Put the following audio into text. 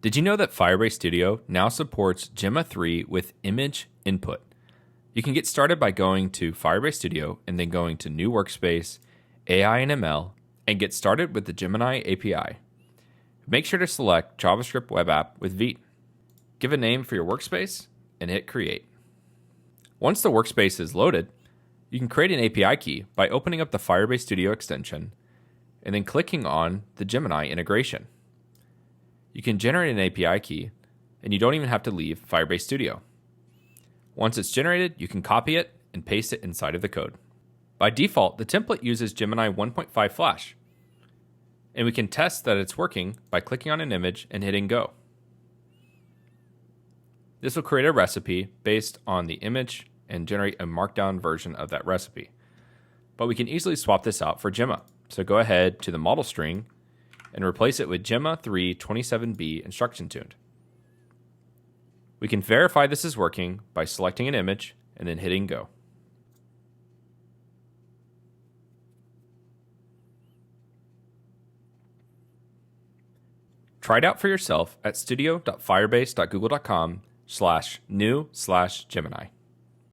Did you know that Firebase Studio now supports Gemma 3 with image input? You can get started by going to Firebase Studio and then going to New Workspace, AI and ML, and get started with the Gemini API. Make sure to select JavaScript Web App with Vite. Give a name for your workspace and hit Create. Once the workspace is loaded, you can create an API key by opening up the Firebase Studio extension and then clicking on the Gemini integration. You can generate an API key, and you don't even have to leave Firebase Studio. Once it's generated, you can copy it and paste it inside of the code. By default, the template uses Gemini 1.5 Flash, and we can test that it's working by clicking on an image and hitting Go. This will create a recipe based on the image and generate a markdown version of that recipe. But we can easily swap this out for Gemma. So go ahead to the model string and replace it with Gemma 3 27b instruction tuned. We can verify this is working by selecting an image and then hitting Go. Try it out for yourself at studio.firebase.google.com/new/Gemini.